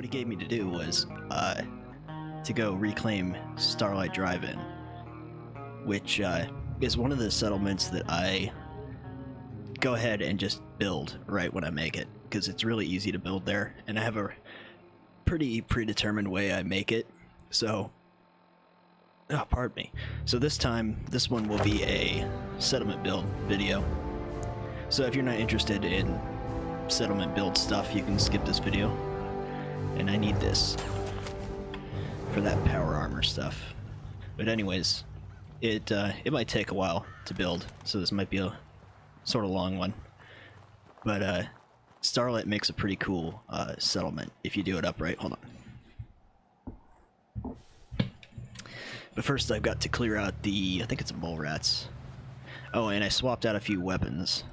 what he gave me to do was to go reclaim Starlight Drive-In, which is one of the settlements that I go ahead and just build right when I make it, because it's really easy to build there, and I have a pretty predetermined way I make it. So, oh, pardon me. So this time, this one will be a settlement build video. So if you're not interested in settlement build stuff, you can skip this video. And I need this for that power armor stuff. But anyways, it might take a while to build, so this might be a sort of long one. But Starlight makes a pretty cool settlement if you do it upright. Hold on. But first I've got to clear out the, I think it's mole rats. Oh, and I swapped out a few weapons.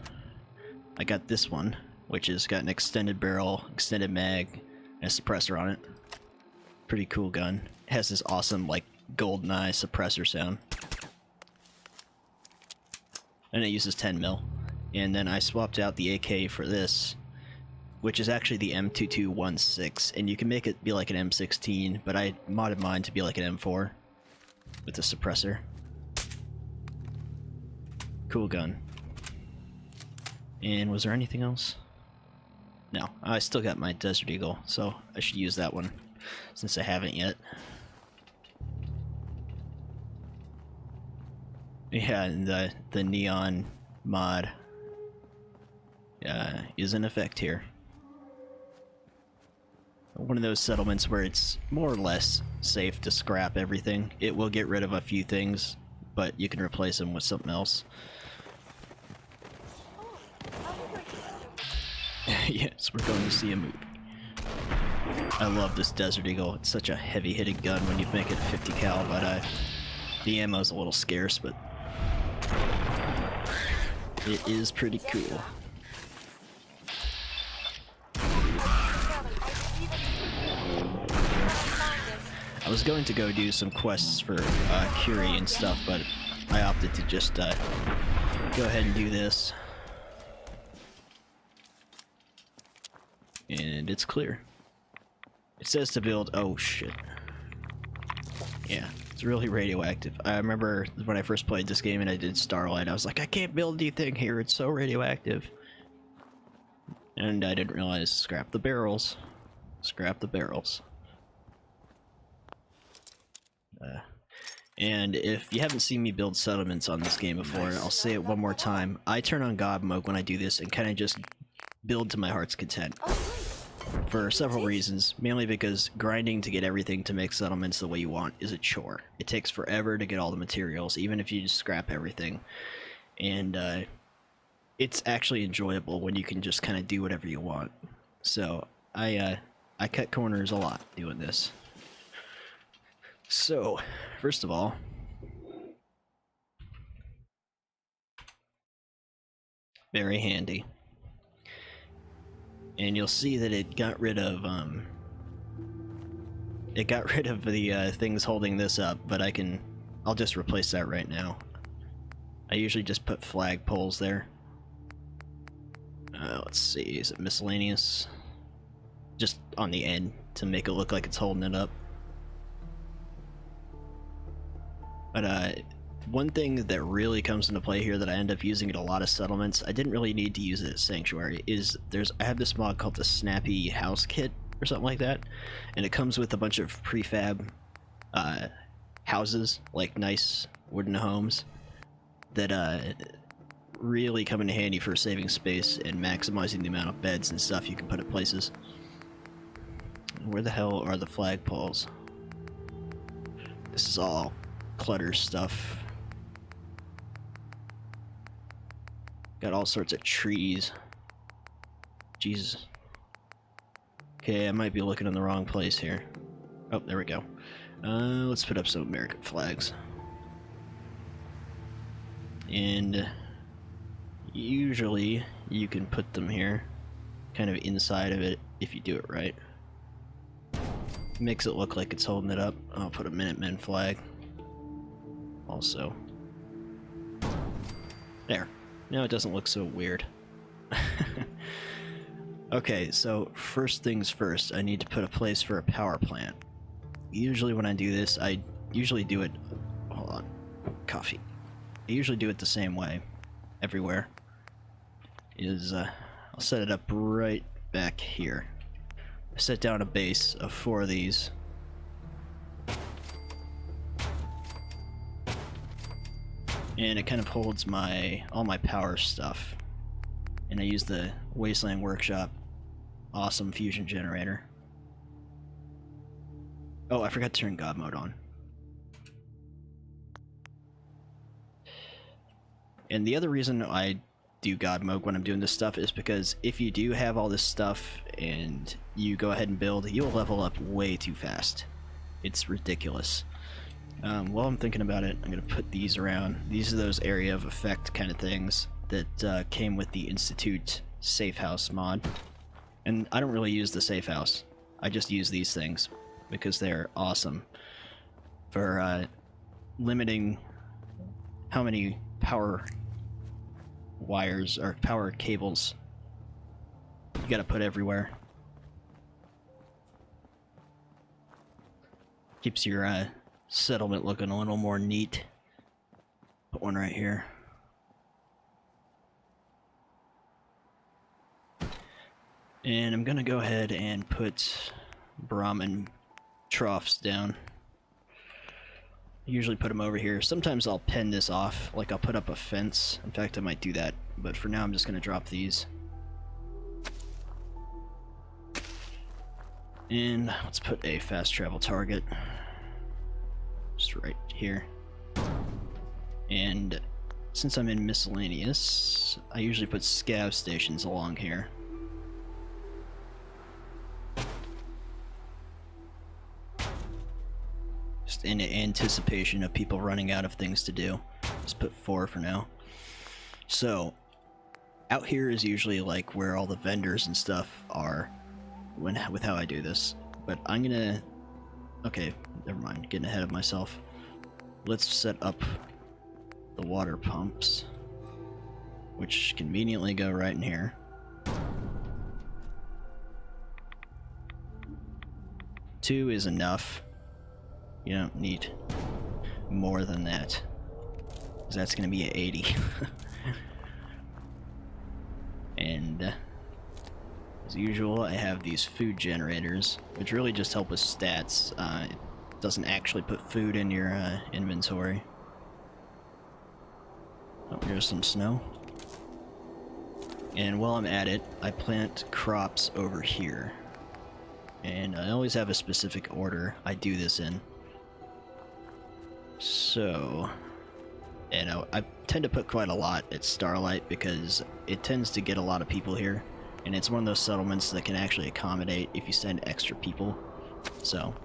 I got this one, which has got an extended barrel, extended mag, and a suppressor on it. Pretty cool gun. It has this awesome, like, golden eye suppressor sound. And it uses 10 mil. And then I swapped out the AK for this, which is actually the M2216, and you can make it be like an M16, but I modded mine to be like an M4 with a suppressor. Cool gun. And was there anything else? No, I still got my Desert Eagle, so I should use that one since I haven't yet. Yeah, and the neon mod is in effect here. One of those settlements where it's more or less safe to scrap everything. It will get rid of a few things, but you can replace them with something else. Yes, we're going to see a movie. I love this Desert Eagle. It's such a heavy-hitting gun when you make it 50 cal, but the ammo's a little scarce, but it is pretty cool. I was going to go do some quests for Curie and stuff, but I opted to just go ahead and do this. And it's clear. It says to build... oh shit. Yeah, it's really radioactive. I remember when I first played this game and I did Starlight, I was like, I can't build anything here, it's so radioactive. And I didn't realize, scrap the barrels. Scrap the barrels. And if you haven't seen me build settlements on this game before, I'll say it one more time. I turn on God mode when I do this and kind of just build to my heart's content. For several reasons, mainly because grinding to get everything to make settlements the way you want is a chore. It takes forever to get all the materials, even if you just scrap everything. And it's actually enjoyable when you can just kind of do whatever you want. So I cut corners a lot doing this. So, first of all, very handy. And you'll see that it got rid of the things holding this up, but I'll just replace that right now. I usually just put flag poles there. Let's see, is it miscellaneous? Just on the end to make it look like it's holding it up. But one thing that really comes into play here that I end up using at a lot of settlements, I didn't really need to use it at Sanctuary, is I have this mod called the Snappy House Kit or something like that, and it comes with a bunch of prefab houses, like nice wooden homes, that really come in handy for saving space and maximizing the amount of beds and stuff you can put at places. Where the hell are the flagpoles? This is all clutter stuff. Got all sorts of trees. Jesus. Okay, I might be looking in the wrong place here. Oh, there we go. Let's put up some American flags. And usually you can put them here, kind of inside of it if you do it right. Makes it look like it's holding it up. I'll put a Minutemen flag. Also. There. Now it doesn't look so weird. Okay, so first things first, I need to put a place for a power plant. Usually when I do this, I usually do it... Hold on. Coffee. I usually do it the same way. Everywhere. I'll set it up right back here. I set down a base of 4 of these. And it kind of holds all my power stuff. And I use the Wasteland Workshop awesome fusion generator. Oh, I forgot to turn God mode on. And the other reason I do God mode when I'm doing this stuff is because if you do have all this stuff and you go ahead and build, you'll level up way too fast. It's ridiculous. While I'm thinking about it, I'm going to put these around. These are those area of effect kind of things that came with the Institute Safe House mod. And I don't really use the Safe House. I just use these things because they're awesome for limiting how many power wires or power cables you gotta put everywhere. Keeps your settlement looking a little more neat. Put one right here. And I'm gonna go ahead and put Brahmin troughs down. I usually put them over here. Sometimes I'll pen this off, like I'll put up a fence. In fact, I might do that, but for now I'm just gonna drop these. And let's put a fast travel target. Just right here. And since I'm in miscellaneous, I usually put scav stations along here. Just in anticipation of people running out of things to do. Just put 4 for now. So, out here is usually like where all the vendors and stuff are with how I do this. But I'm gonna... Okay, never mind, getting ahead of myself. Let's set up the water pumps, which conveniently go right in here. Two is enough. You don't need more than that, because that's going to be at 80. And as usual, I have these food generators, which really just help with stats. It doesn't actually put food in your inventory. Oh, here's some snow. And while I'm at it, I plant crops over here. And I always have a specific order I do this in. So, and I tend to put quite a lot at Starlight because it tends to get a lot of people here. And it's one of those settlements that can actually accommodate if you send extra people. So.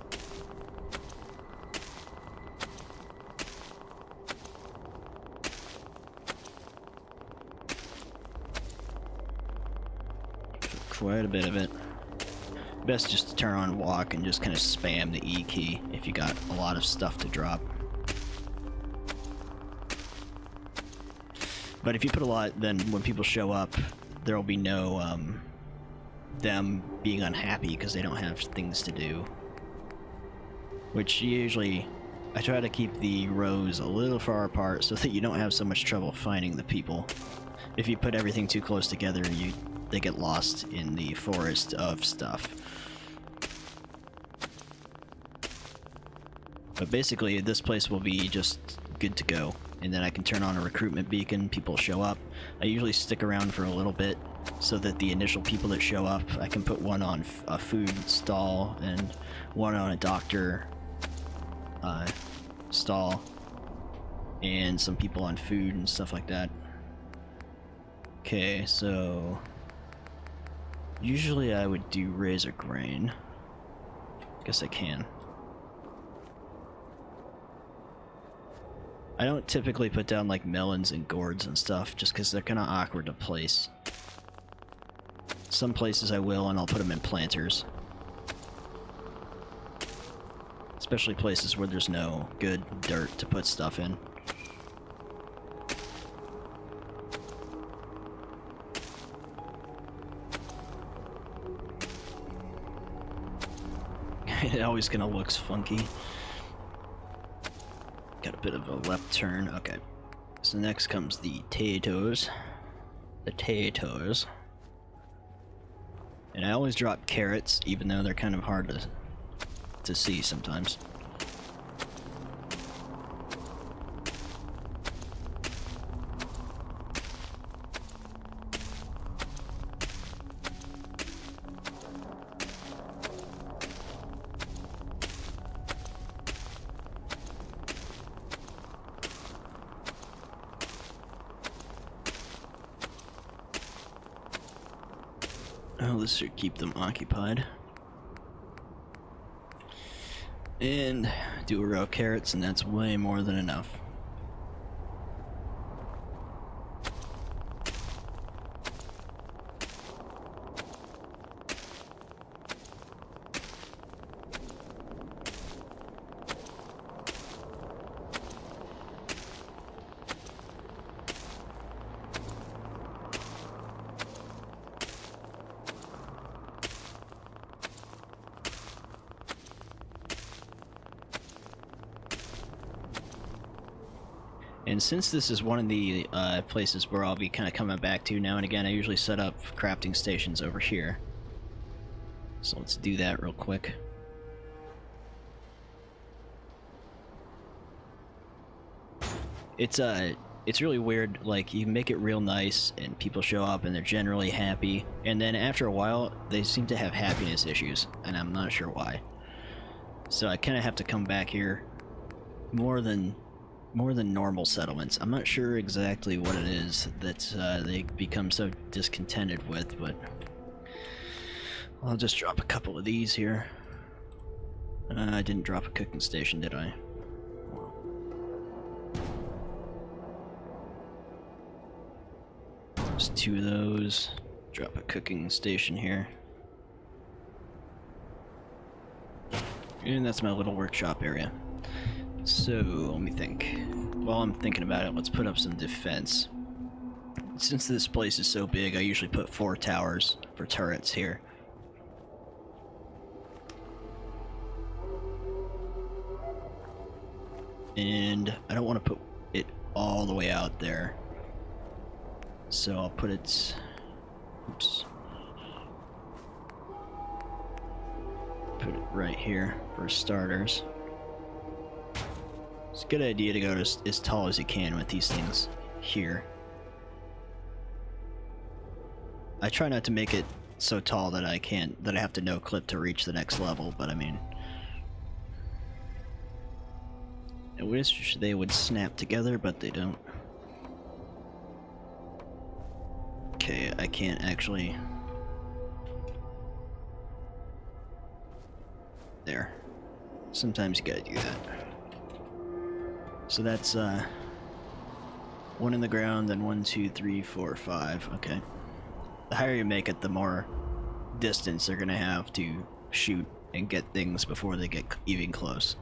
Quite a bit of it. Best just to turn on walk and just kind of spam the E key if you got a lot of stuff to drop. But if you put a lot, then when people show up, there will be no them being unhappy because they don't have things to do. Which usually, I try to keep the rows a little far apart so that you don't have so much trouble finding the people. If you put everything too close together, they get lost in the forest of stuff. But basically, this place will be just good to go. And then I can turn on a recruitment beacon, people show up. I usually stick around for a little bit so that the initial people that show up, I can put one on a food stall and one on a doctor stall and some people on food and stuff like that. Okay, so usually I would do razor grain. Guess I can. I don't typically put down like melons and gourds and stuff just because they're kind of awkward to place. Some places I will, and I'll put them in planters. Especially places where there's no good dirt to put stuff in. It always kind of looks funky. Got a bit of a left turn. Okay. So next comes the potatoes. The potatoes. And I always drop carrots, even though they're kind of hard to see sometimes. Oh, this should keep them occupied. And do a row of carrots, and that's way more than enough. And since this is one of the places where I'll be kind of coming back to now and again, I usually set up crafting stations over here. So let's do that real quick. It's really weird, like, you make it real nice and people show up and they're generally happy, and then after a while they seem to have happiness issues, and I'm not sure why. So I kind of have to come back here more than normal settlements. I'm not sure exactly what it is that they become so discontented with, but I'll just drop a couple of these here. I didn't drop a cooking station, did I? Just 2 of those. Drop a cooking station here. And that's my little workshop area. So, let me think. While I'm thinking about it, let's put up some defense. Since this place is so big, I usually put 4 towers for turrets here. And I don't want to put it all the way out there. So I'll put it... Oops. Put it right here for starters. It's a good idea to go as tall as you can with these things here. I try not to make it so tall that I have to no clip to reach the next level, but I mean, I wish they would snap together, but they don't. Okay, I can't actually. There. Sometimes you gotta do that. So that's 1 in the ground, then 1, 2, 3, 4, 5. Okay. The higher you make it, the more distance they're gonna have to shoot and get things before they get even close.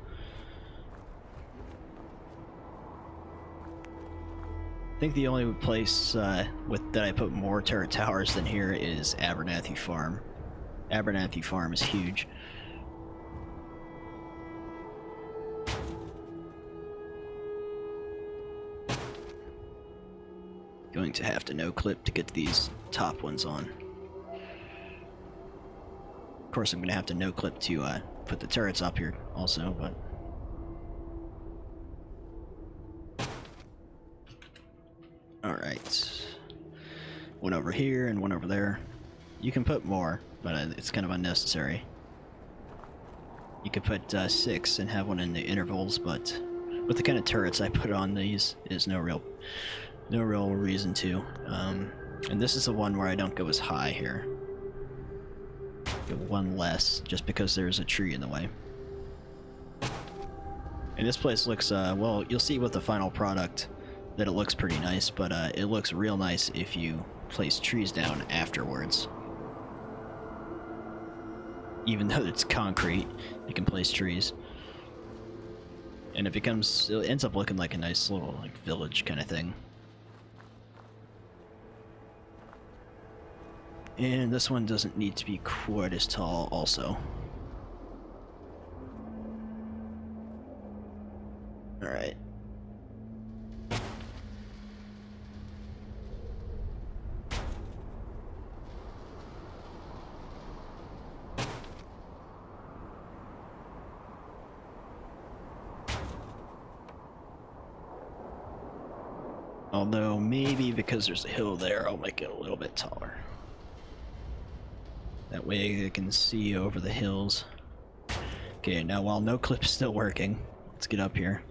I think the only place that I put more turret towers than here is Abernathy Farm. Abernathy Farm is huge. Going to have to no clip to get these top ones on. Of course, I'm going to have to no clip to put the turrets up here also, but. Alright. 1 over here and 1 over there. You can put more, but it's kind of unnecessary. You could put 6 and have 1 in the intervals, but with the kind of turrets I put on these, there's no real reason to. And this is the one where I don't go as high here. Go 1 less, just because there's a tree in the way. And this place looks, well, you'll see with the final product that it looks pretty nice, but it looks real nice if you place trees down afterwards. Even though it's concrete, you can place trees. And it ends up looking like a nice little like village kind of thing. And this one doesn't need to be quite as tall also. Alright. Although, maybe because there's a hill there, I'll make it a little bit taller. That way I can see over the hills. Okay, now while no clip's still working, let's get up here.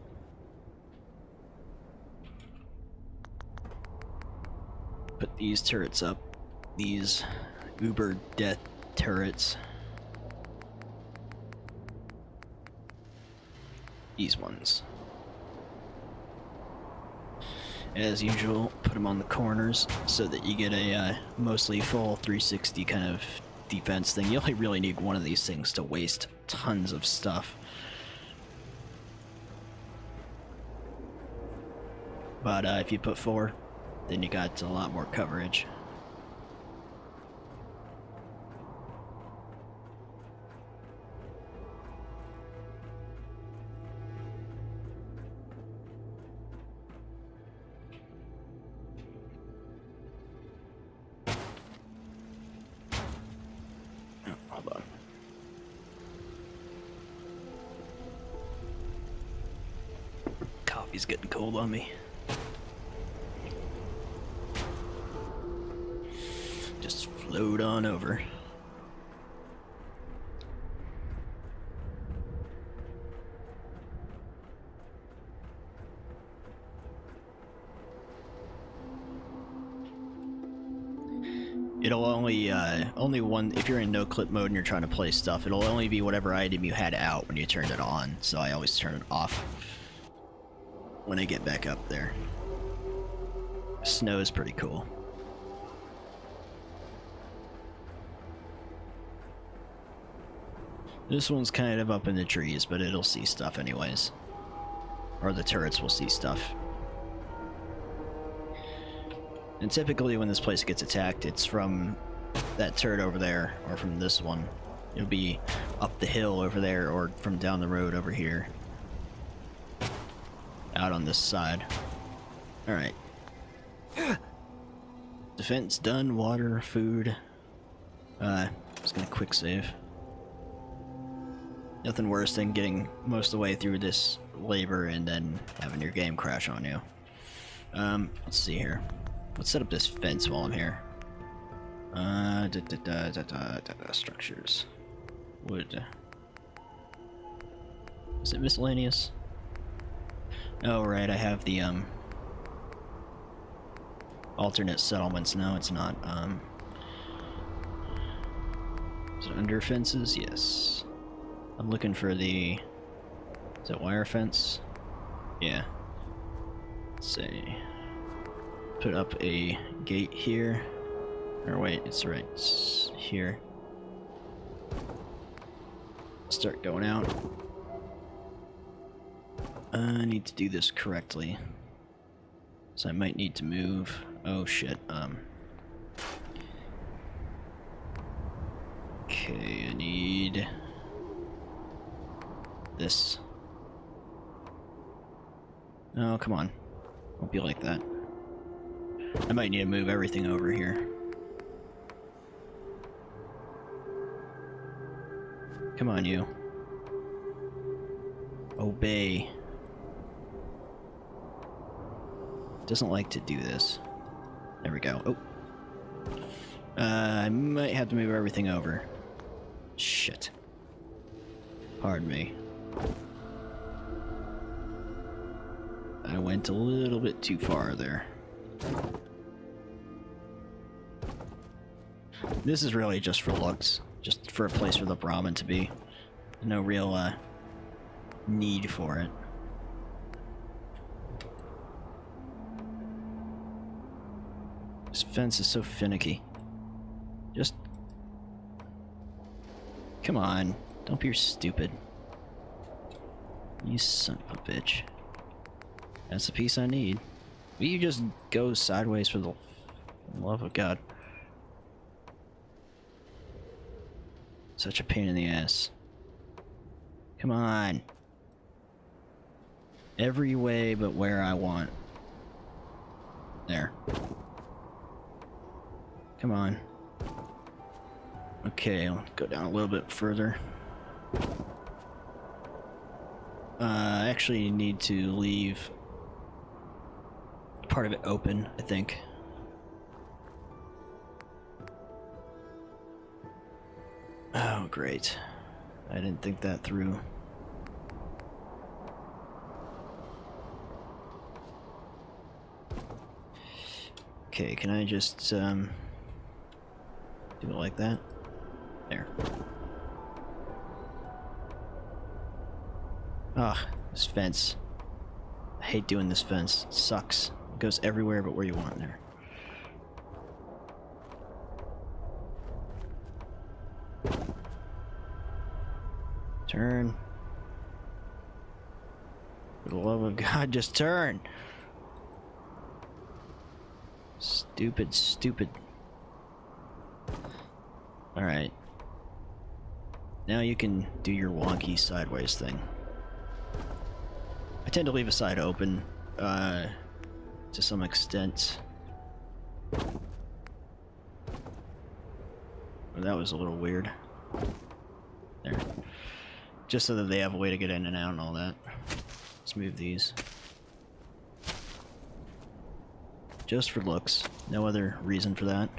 Put these turrets up. These uber death turrets. These ones. As usual, put them on the corners so that you get a mostly full 360 kind of defense thing. You only really need one of these things to waste tons of stuff. But if you put 4, then you got a lot more coverage. Coffee's getting cold on me. Just float on over. It'll only one, if you're in no clip mode and you're trying to play stuff, it'll only be whatever item you had out when you turned it on, so I always turn it off when I get back up there. Snow is pretty cool. This one's kind of up in the trees, but it'll see stuff anyways. Or the turrets will see stuff. And typically when this place gets attacked, it's from that turret over there, or from this one. It'll be up the hill over there, or from down the road over here. Out on this side. Alright. Defense done, water, food. Just gonna quick save. Nothing worse than getting most of the way through this labor and then having your game crash on you. Let's see here. Let's set up this fence while I'm here. Structures. Wood. Is it miscellaneous? Oh, right, I have the, alternate settlements. No, it's not. Is it under fences? Yes. I'm looking for the... Is that wire fence? Yeah. Let's see. Put up a gate here. Or wait, it's right here. Start going out. I need to do this correctly. So I might need to move. Oh shit, okay, I need this. Oh, come on. Won't be like that. I might need to move everything over here. Come on, you. Obey. Doesn't like to do this. There we go. Oh. I might have to move everything over. Shit. Pardon me. I went a little bit too far there. This is really just for looks. Just for a place for the Brahmin to be. No real, need for it. This fence is so finicky. Just... Come on. Don't be stupid. You son of a bitch. That's the piece I need. Will you just go sideways for the love of God? Such a pain in the ass. Come on. every way but where I want. There. Come on. Okay, I'll go down a little bit further. I actually need to leave part of it open, I think. Oh, great. I didn't think that through. Okay, can I just, do it like that? There. Ugh, this fence. I hate doing this fence. It sucks. It goes everywhere but where you want there. Turn. For the love of God, just turn! Stupid, stupid. Alright. Now you can do your wonky sideways thing. I tend to leave a side open, to some extent. Oh, that was a little weird. There. Just so that they have a way to get in and out and all that. Let's move these. Just for looks. No other reason for that.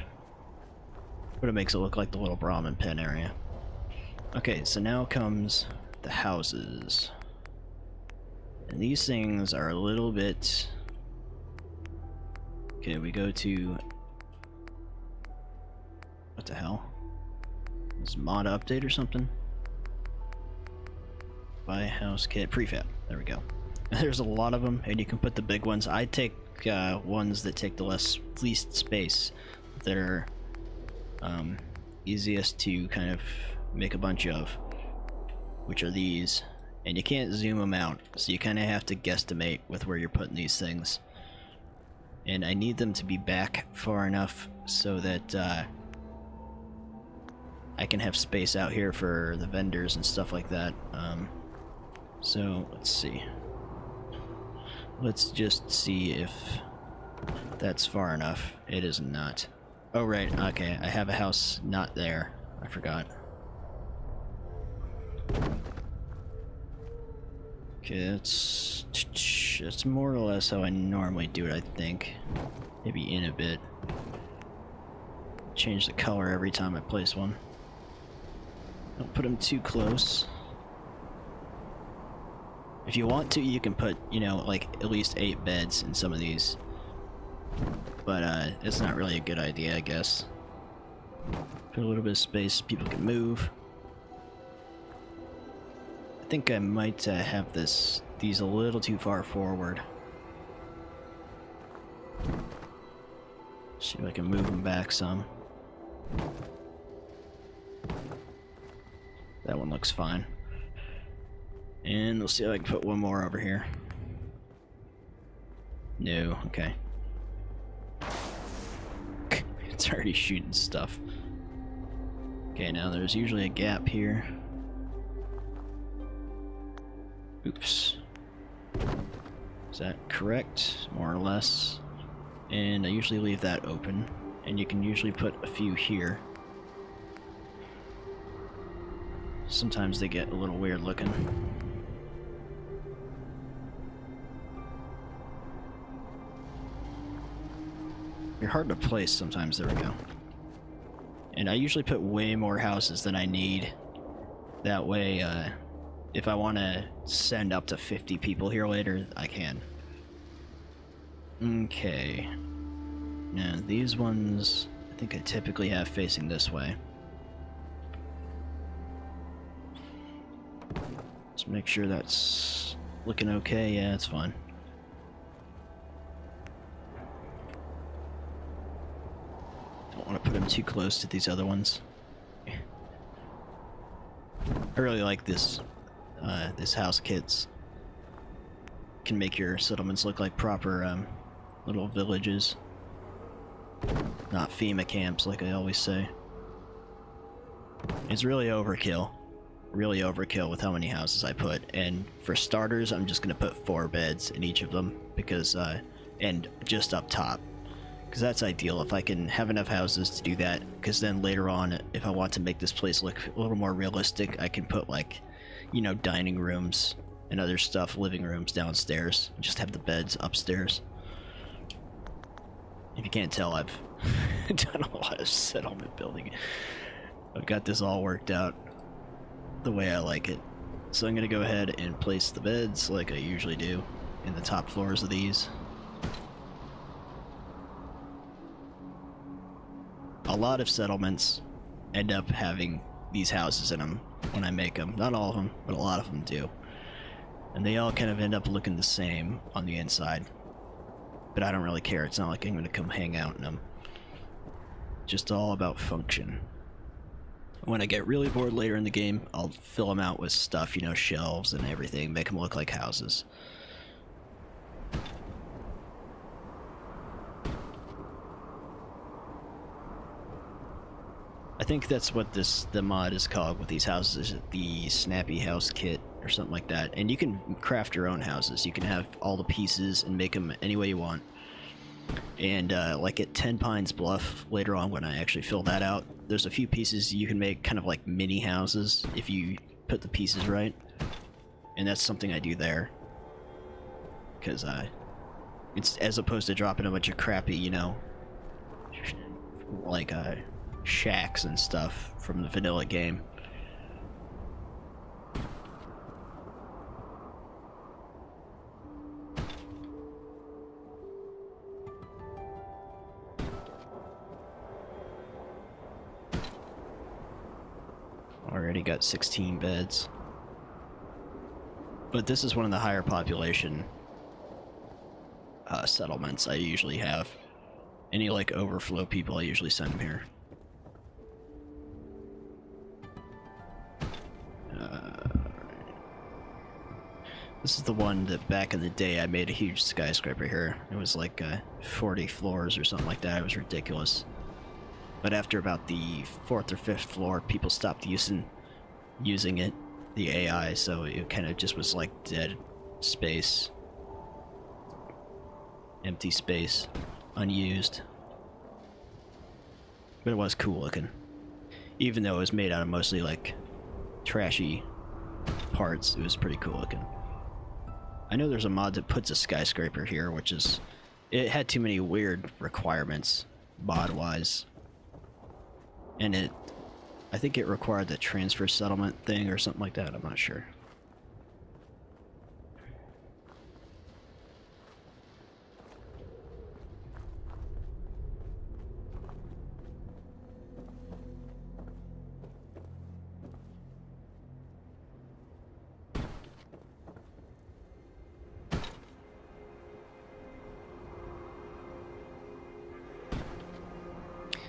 But it makes it look like the little Brahmin pen area. Okay, so now comes the houses. And these things are a little bit... Okay, we go to... What the hell? Is mod update or something? Buy house kit prefab. There we go. There's a lot of them, and you can put the big ones. I take ones that take the least space, that are easiest to kind of make a bunch of, which are these. And you can't zoom them out, so you kind of have to guesstimate with where you're putting these things. And I need them to be back far enough so that I can have space out here for the vendors and stuff like that. So let's see. Let's just see if that's far enough. It is not. Oh right, okay, I have a house not there. I forgot. Okay, that's more or less how I normally do it, I think. Maybe in a bit. Change the color every time I place one. Don't put them too close. If you want to, you can put, you know, like at least 8 beds in some of these. But it's not really a good idea, I guess. Put a little bit of space, people can move. I think I might have these a little too far forward. See if I can move them back some. That one looks fine. And we'll see if I can put one more over here. No, okay. It's already shooting stuff. Okay, now there's usually a gap here. Oops. Is that correct? More or less. And I usually leave that open. And you can usually put a few here. Sometimes they get a little weird looking. They're hard to place sometimes. There we go. And I usually put way more houses than I need. That way, if I want to send up to 50 people here later, I can. Okay. Now, these ones, I think I typically have facing this way. Let's make sure that's looking okay. Yeah, it's fine. Don't want to put them too close to these other ones. I really like this this house kits. Can make your settlements look like proper little villages, not FEMA camps like I always say. It's really overkill, really overkill with how many houses I put. And for starters, I'm just gonna put 4 beds in each of them because, and just up top. Because that's ideal if I can have enough houses to do that, because then later on, if I want to make this place look a little more realistic, I can put, like, you know, dining rooms and other stuff, living rooms downstairs, and just have the beds upstairs. If you can't tell, I've done a lot of settlement building. I've got this all worked out the way I like it. So I'm going to go ahead and place the beds like I usually do in the top floors of these. A lot of settlements end up having these houses in them when I make them. Not all of them, but a lot of them do. And they all kind of end up looking the same on the inside. But I don't really care. It's not like I'm going to come hang out in them. Just all about function. When I get really bored later in the game, I'll fill them out with stuff, you know, shelves and everything, make them look like houses. I think that's what the mod is called with these houses, the Snappy House Kit or something like that. And you can craft your own houses. You can have all the pieces and make them any way you want. And like at 10 Pines Bluff, later on when I actually fill that out, there's a few pieces you can make kind of like mini houses if you put the pieces right. And that's something I do there. Because it's as opposed to dropping a bunch of crappy, you know, like shacks and stuff from the vanilla game. Already got 16 beds. But this is one of the higher population settlements I usually have. Any like overflow people, I usually send them here. This is the one that back in the day I made a huge skyscraper here. It was like 40 floors or something like that. It was ridiculous. But after about the 4th or 5th floor, people stopped using it, the AI, so it kind of just was like dead space. Empty space. Unused. But it was cool looking. Even though it was made out of mostly like trashy parts, it was pretty cool looking. I know there's a mod that puts a skyscraper here, which is... It had too many weird requirements, mod-wise. And I think it required the transfer settlement thing or something like that, I'm not sure.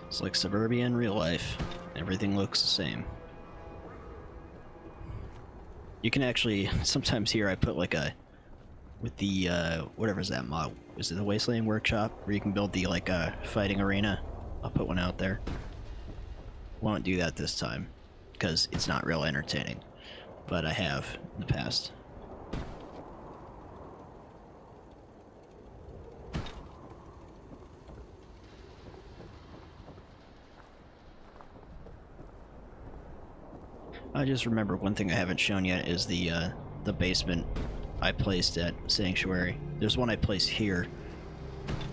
It's like suburbia in real life. Everything looks the same. You can actually, sometimes here I put like with the, whatever is that mod? Is it the Wasteland Workshop? Where you can build the, like, fighting arena? I'll put one out there. Won't do that this time, because it's not real entertaining. But I have in the past. I just remember one thing I haven't shown yet is the basement I placed at Sanctuary. There's one I placed here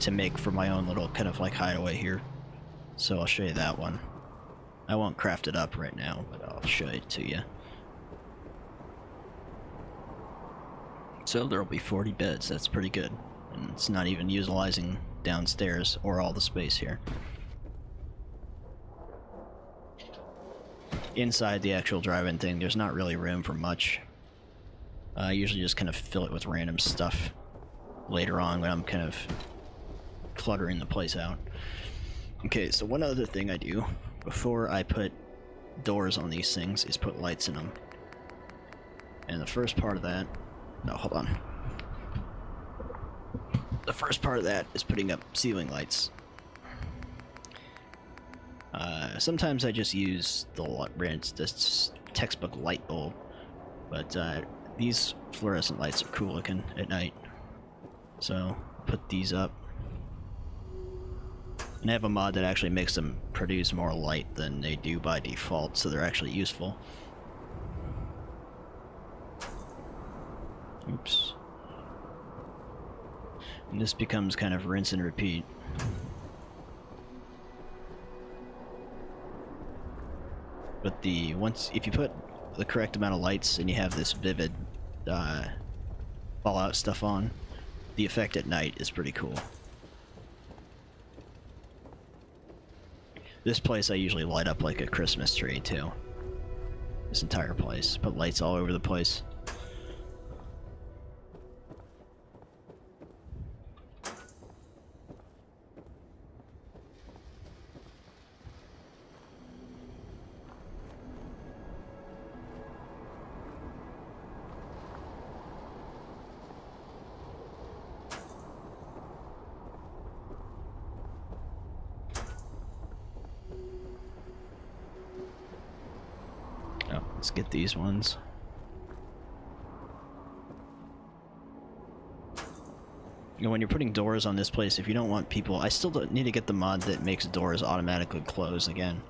to make for my own little kind of like hideaway here. So I'll show you that one. I won't craft it up right now, but I'll show it to you. So there'll be 40 beds, that's pretty good. And it's not even utilizing downstairs or all the space here. Inside the actual drive-in thing, there's not really room for much. I usually just kind of fill it with random stuff later on when I'm kind of cluttering the place out. Okay, so one other thing I do before I put doors on these things is put lights in them. And the first part of that... No, hold on. The first part of that is putting up ceiling lights. Sometimes I just use the textbook light bulb. But these fluorescent lights are cool looking at night. So put these up. And I have a mod that actually makes them produce more light than they do by default, so they're actually useful. Oops. And this becomes kind of rinse and repeat. But if you put the correct amount of lights and you have this vivid Fallout stuff on, the effect at night is pretty cool. This place I usually light up like a Christmas tree too. This entire place. Put lights all over the place. Let's get these ones. You know, when you're putting doors on this place, if you don't want people... I still need to get the mod that makes doors automatically close again.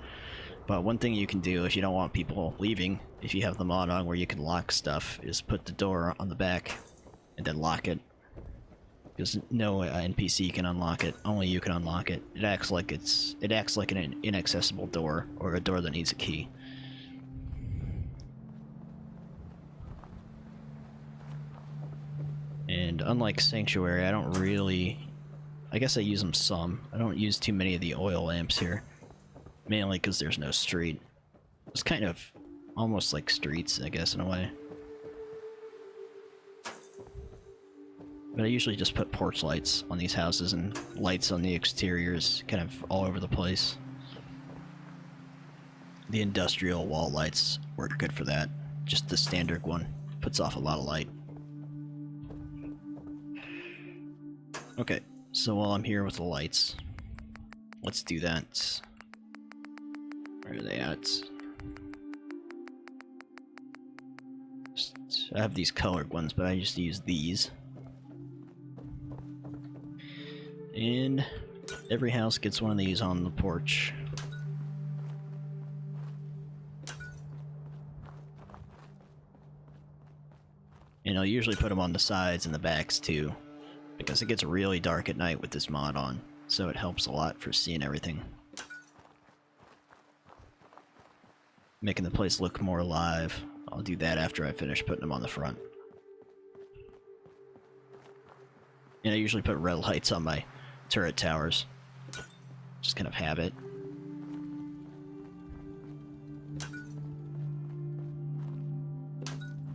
But one thing you can do if you don't want people leaving, if you have the mod on where you can lock stuff, is put the door on the back and then lock it. Because no NPC can unlock it. Only you can unlock it. It acts like an inaccessible door, or a door that needs a key. And unlike Sanctuary, I don't really... I guess I use them some. I don't use too many of the oil lamps here. Mainly because there's no street. It's kind of almost like streets, I guess, in a way. But I usually just put porch lights on these houses and lights on the exteriors, kind of all over the place. The industrial wall lights work good for that. Just the standard one puts off a lot of light. Okay, so while I'm here with the lights, let's do that. Where are they at? I have these colored ones, but I just use these. And every house gets one of these on the porch. And I'll usually put them on the sides and the backs too, because it gets really dark at night with this mod on, so it helps a lot for seeing everything. Making the place look more alive. I'll do that after I finish putting them on the front. And I usually put red lights on my turret towers. Just kind of have it.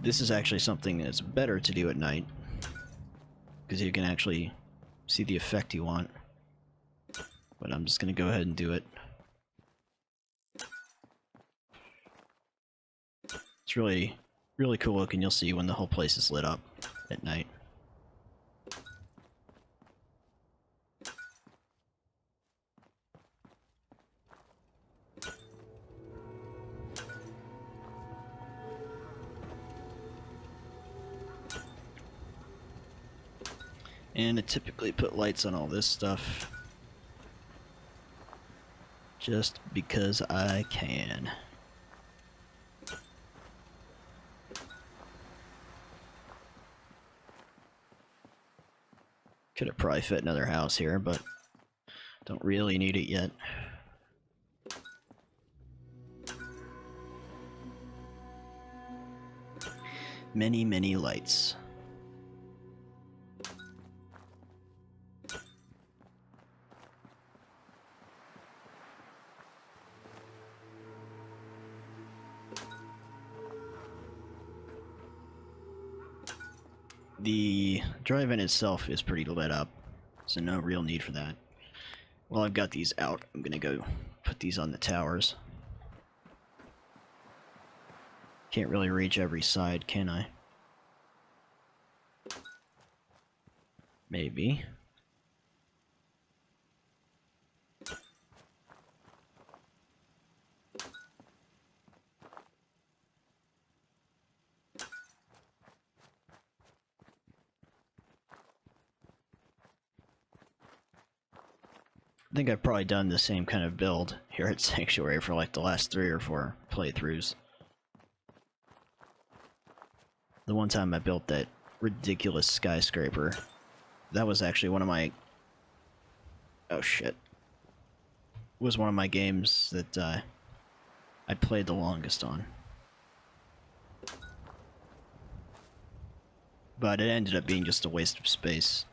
This is actually something that's better to do at night, because you can actually see the effect you want. But I'm just going to go ahead and do it. It's really, really cool looking. You'll see when the whole place is lit up at night. And I typically put lights on all this stuff just because I can. Could have probably fit another house here, but don't really need it yet. Many, many lights. The drive-in itself is pretty lit up, so no real need for that. While I've got these out, I'm gonna go put these on the towers. Can't really reach every side, can I? Maybe. think I've probably done the same kind of build here at Sanctuary for like the last 3 or 4 playthroughs. The one time I built that ridiculous skyscraper, that was actually one of my... oh shit. Was one of my games that I played the longest on. But it ended up being just a waste of space.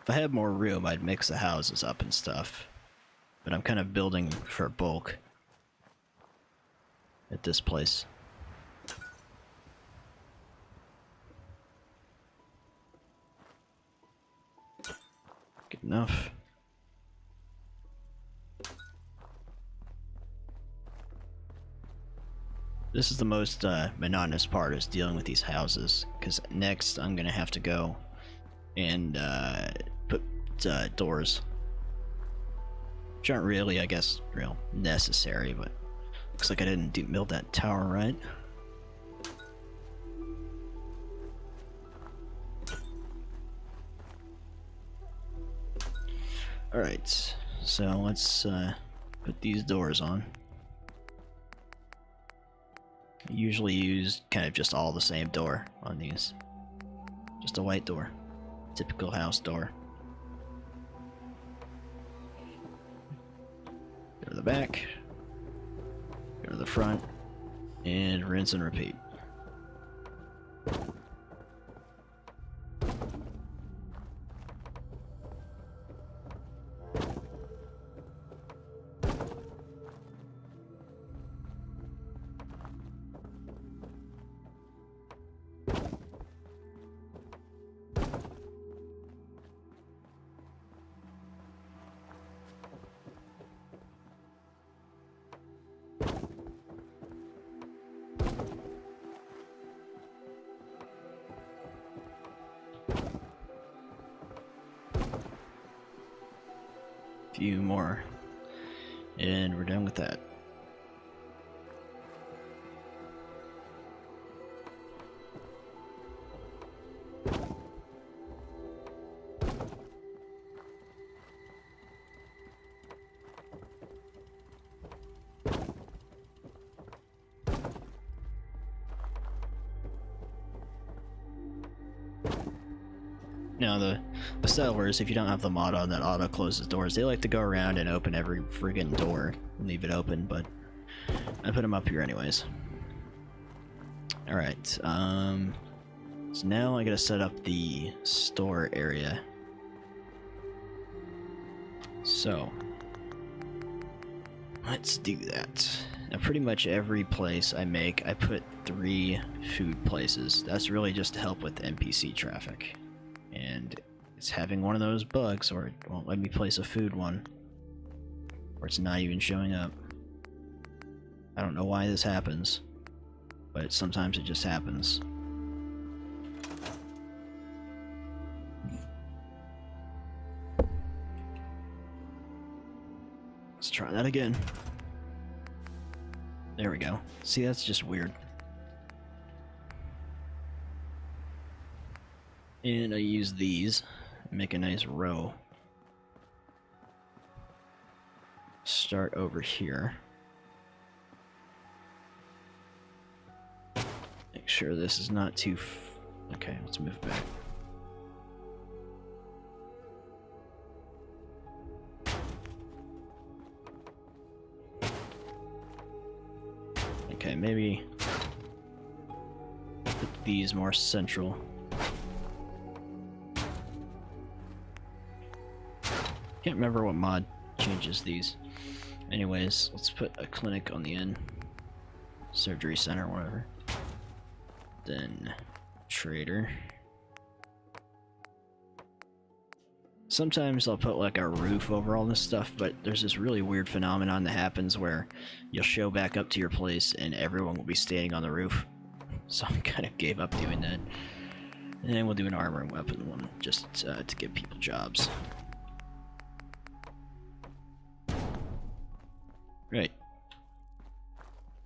If I had more room, I'd mix the houses up and stuff. But I'm kind of building for bulk at this place. Good enough. This is the most monotonous part, is dealing with these houses, because next I'm gonna have to go and put doors, which aren't really, I guess, real necessary, but looks like I didn't build that tower right. Alright, so let's put these doors on. I usually use kind of just all the same door on these. Just a white door. Typical house door. Go to the back. Go to the front. And rinse and repeat. Few more, and we're done with that. Now the settlers, if you don't have the mod on that auto closes doors, they like to go around and open every friggin' door and leave it open, but I put them up here anyways. Alright, so now I gotta set up the store area. So, let's do that. Now pretty much every place I make, I put 3 food places. That's really just to help with NPC traffic. And it's having one of those bugs, or it won't let me place a food one, or it's not even showing up. I don't know why this happens, but sometimes it just happens. Let's try that again. There we go. See, that's just weird. And I use these, make a nice row. Start over here. Make sure this is not too okay, let's move back. Okay, maybe put these more central. Can't remember what mod changes these. Anyways, let's put a clinic on the end. Surgery center, whatever. Then trader. Sometimes I'll put like a roof over all this stuff, but there's this really weird phenomenon that happens where you'll show back up to your place and everyone will be standing on the roof. So I kind of gave up doing that. And then we'll do an armor and weapon one just to give people jobs. Right.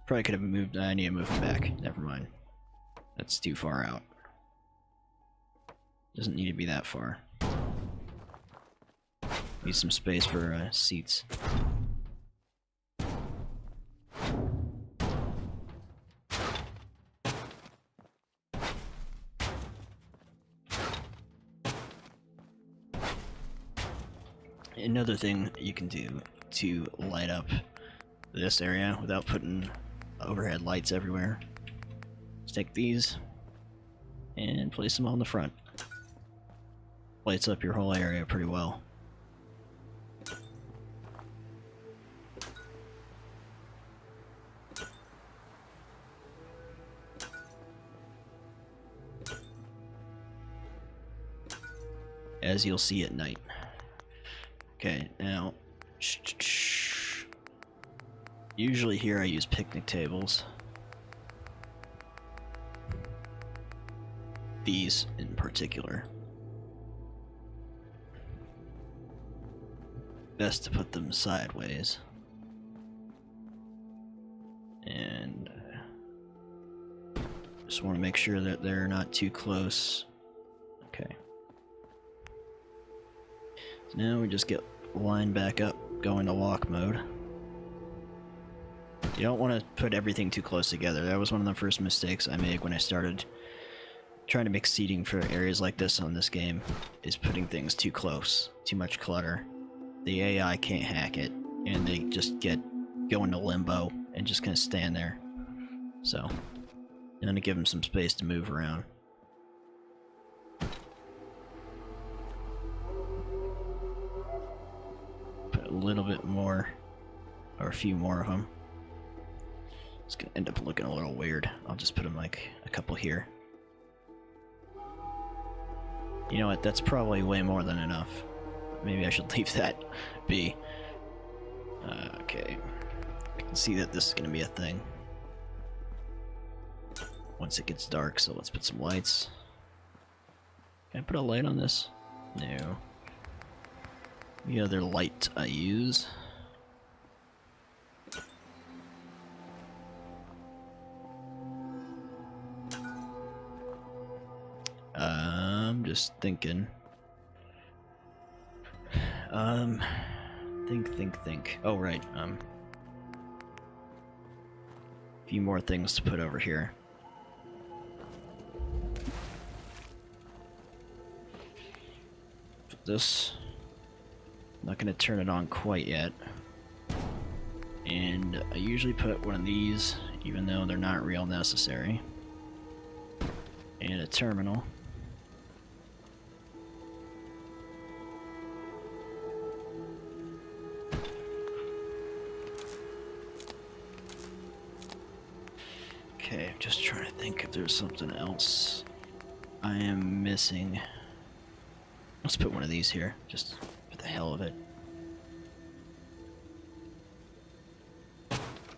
Probably could have moved. I need to move it back. Never mind. That's too far out. Doesn't need to be that far. Need some space for seats. Another thing you can do to light up this area without putting overhead lights everywhere is take these and place them on the front. Lights up your whole area pretty well. As you'll see at night. Okay, now, usually here I use picnic tables. These in particular. Best to put them sideways. And just want to make sure that they're not too close. Okay. So now we just get lined back up, go into walk mode. You don't want to put everything too close together. That was one of the first mistakes I made when I started trying to make seating for areas like this on this game, is putting things too close, too much clutter. The AI can't hack it, and they just go into limbo and just kind of stand there. So, I'm gonna give them some space to move around. Put a little bit more, or a few more of them. It's gonna end up looking a little weird. I'll just put them like a couple here. You know what, that's probably way more than enough. Maybe I should leave that be. Okay. I can see that this is gonna be a thing once it gets dark, so let's put some lights. Can I put a light on this? No. The other light I use. I'm just thinking. Think. Oh, right. A few more things to put over here. Put this. Not gonna turn it on quite yet. And I usually put one of these, even though they're not real necessary. And a terminal. Okay, just trying to think if there's something else I am missing. Let's put one of these here, just for the hell of it.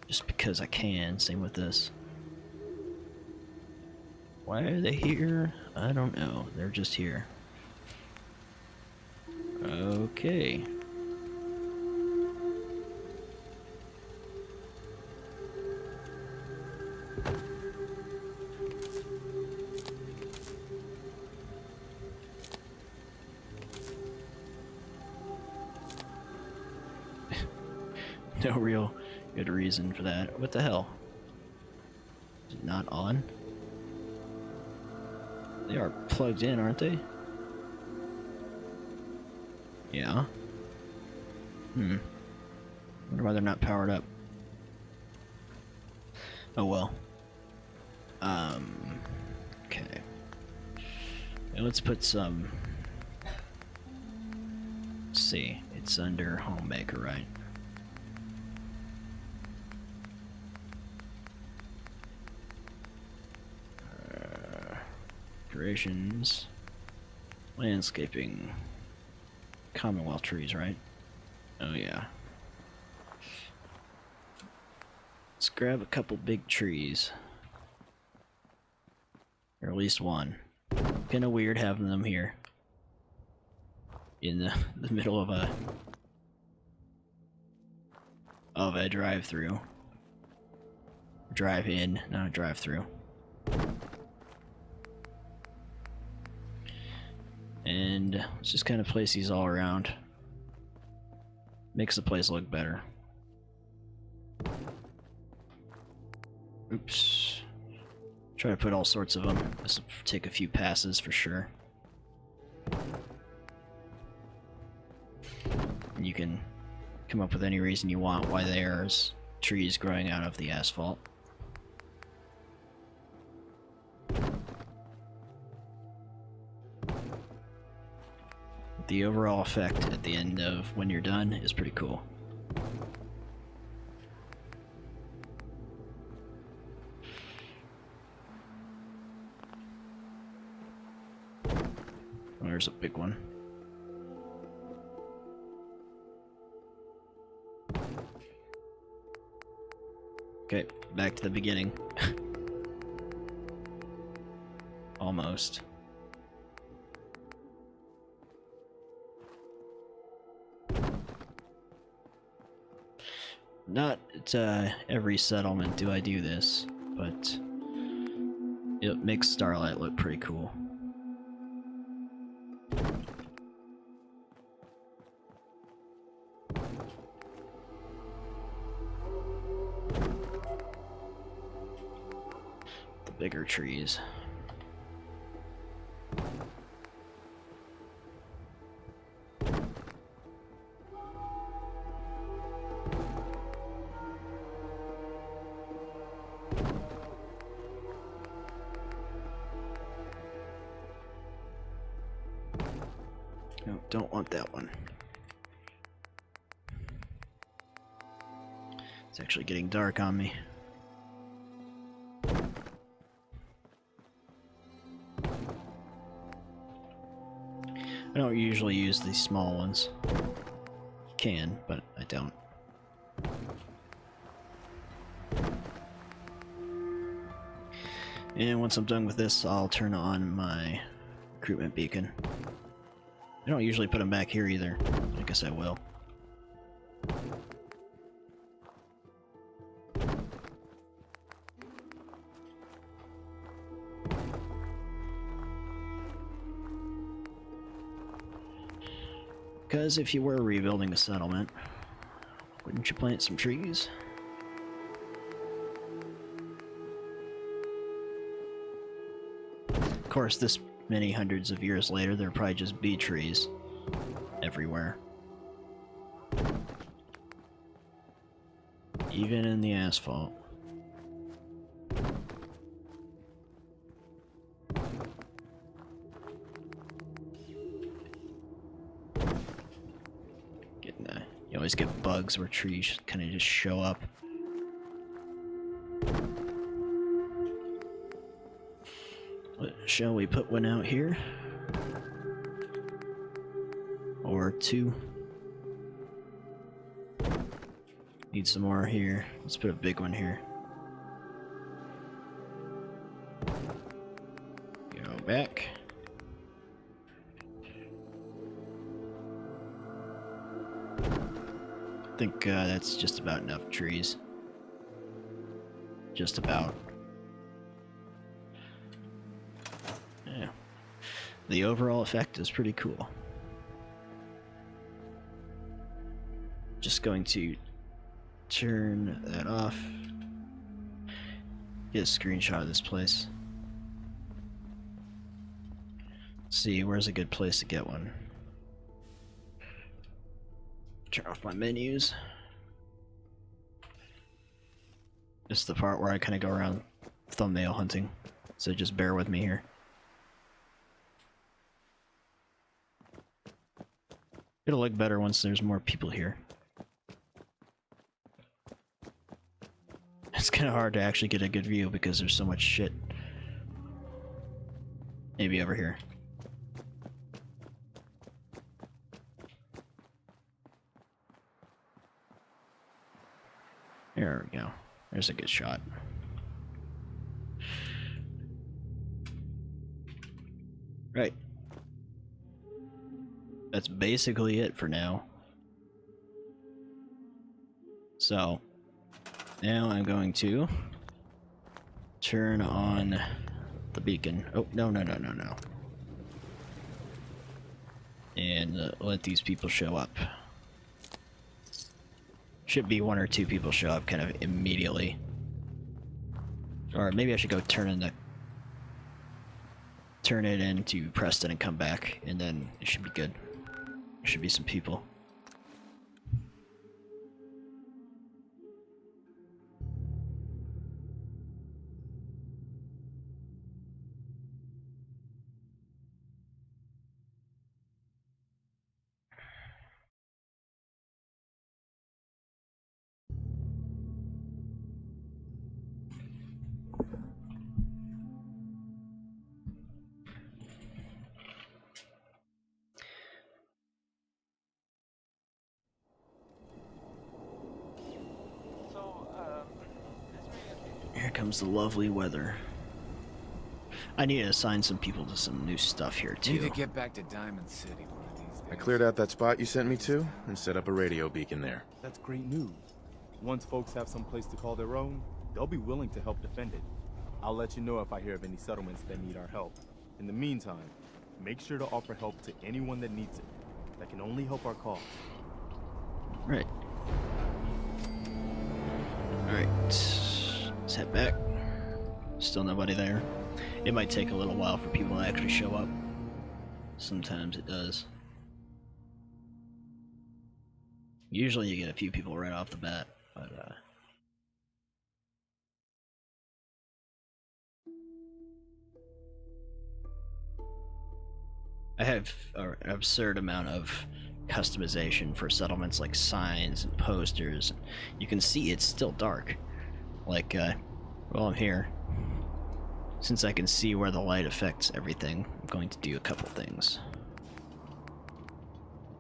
Just because I can, same with this. Why are they here? I don't know, they're just here. Okay. No real good reason for that. What the hell? Is it not on? They are plugged in, aren't they? Yeah. Wonder why they're not powered up. Oh well. Okay. Now let's put some... Let's see. It's under Homemaker, right? Decorations, landscaping, Commonwealth trees, right? Oh yeah. Let's grab a couple big trees, or at least one. Kinda weird having them here in the middle of a drive-through. Drive-in, not a drive-through. And let's just kind of place these all around. Makes the place look better. Oops. Try to put all sorts of them. This will take a few passes for sure. And you can come up with any reason you want why there's trees growing out of the asphalt. The overall effect at the end of when you're done is pretty cool. Oh, there's a big one. Okay, back to the beginning. Almost. Not every settlement do I do this, but it makes Starlight look pretty cool. The bigger trees. No, don't want that one. It's actually getting dark on me. I don't usually use these small ones. Can, but I don't. And once I'm done with this, I'll turn on my recruitment beacon. I don't usually put them back here either. I guess I will. Because if you were rebuilding a settlement, wouldn't you plant some trees? Of course, this many hundreds of years later, there are probably just bee trees everywhere. Even in the asphalt. You always get bugs where trees kind of just show up. Shall we put one out here? Or two? Need some more here. Let's put a big one here. Go back. I think that's just about enough trees. Just about. Yeah. The overall effect is pretty cool. Just going to turn that off. Get a screenshot of this place. Let's see, where's a good place to get one? Turn off my menus. This is the part where I kind of go around thumbnail hunting, so just bear with me here. It'll look better once there's more people here. It's kind of hard to actually get a good view because there's so much shit. Maybe over here. There we go. There's a good shot. Right. That's basically it for now. So, now I'm going to Turn on the beacon. Oh, no. And let these people show up. Should be 1 or 2 people show up kind of immediately. Or maybe I should go turn it into Preston and come back, and then it should be good. There should be some people. Here comes the lovely weather. I need to assign some people to some new stuff here too. Need to get back to Diamond City one of these days. I cleared out that spot you sent me to and set up a radio beacon there. That's great news. Once folks have some place to call their own, they'll be willing to help defend it. I'll let you know if I hear of any settlements that need our help. In the meantime, make sure to offer help to anyone that needs it. That can only help our cause. Right. Alright. Let's head back. Still nobody there. It might take a little while for people to actually show up. Sometimes it does. Usually you get a few people right off the bat, but I have an absurd amount of customization for settlements like signs and posters. You can see it's still dark. Like, while I'm here, since I can see where the light affects everything, I'm going to do a couple things.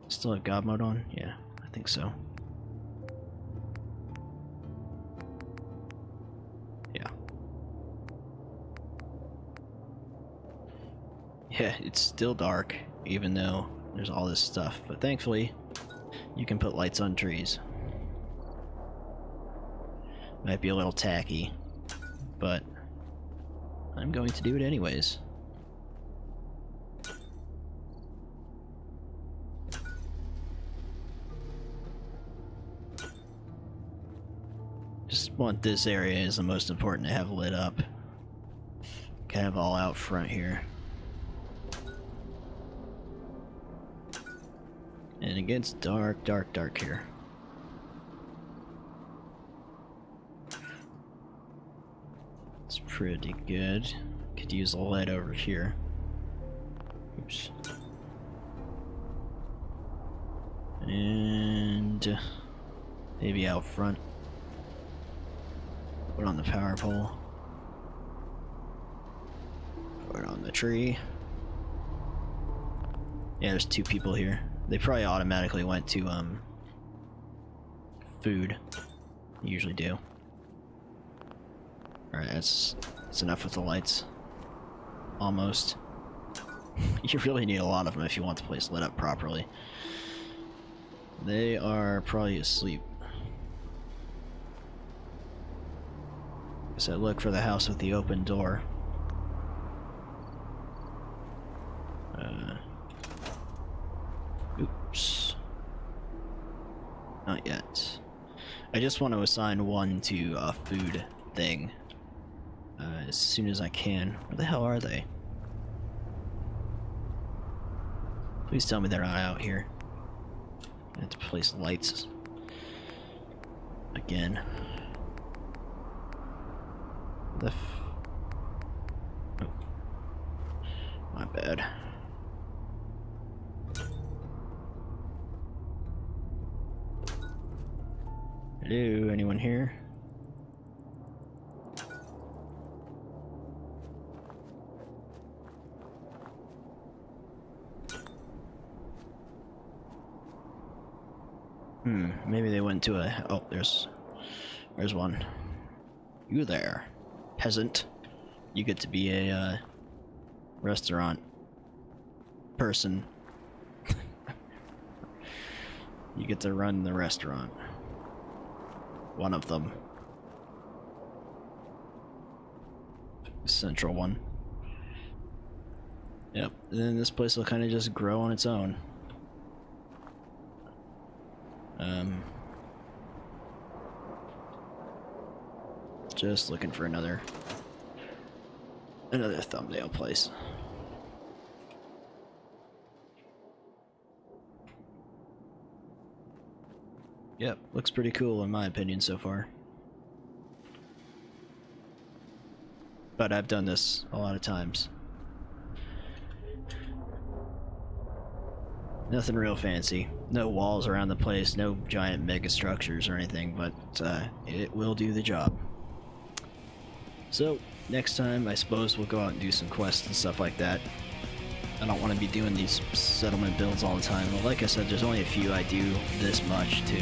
Still have God mode on? Yeah, I think so. Yeah. Yeah, it's still dark, even though there's all this stuff, but thankfully, you can put lights on trees. Might be a little tacky, but I'm going to do it anyways. Just want this area is the most important to have lit up. Kind of all out front here. And it gets dark, dark, dark here. It's pretty good. Could use a light over here. Oops. And maybe out front. Put on the power pole. Put it on the tree. Yeah, there's 2 people here. They probably automatically went to food. They usually do. Alright, that's enough with the lights. Almost. You really need a lot of them if you want the place lit up properly. They are probably asleep. So look for the house with the open door. Oops. Not yet. I just want to assign one to a food thing. As soon as I can. Where the hell are they? Please tell me they're not out here. I have to place lights again. Oh. My bad. Hello, anyone here? Maybe they went to a... Oh, there's one. You there, peasant. You get to be a, restaurant person. You get to run the restaurant. One of them. central one. Yep, and then this place will kind of just grow on its own. Just looking for another thumbnail place. Yep, looks pretty cool in my opinion so far. But I've done this a lot of times. Nothing real fancy. No walls around the place, no giant mega structures or anything, but it will do the job. So, next time I suppose we'll go out and do some quests and stuff like that. I don't want to be doing these settlement builds all the time. Well, like I said, there's only a few I do this much to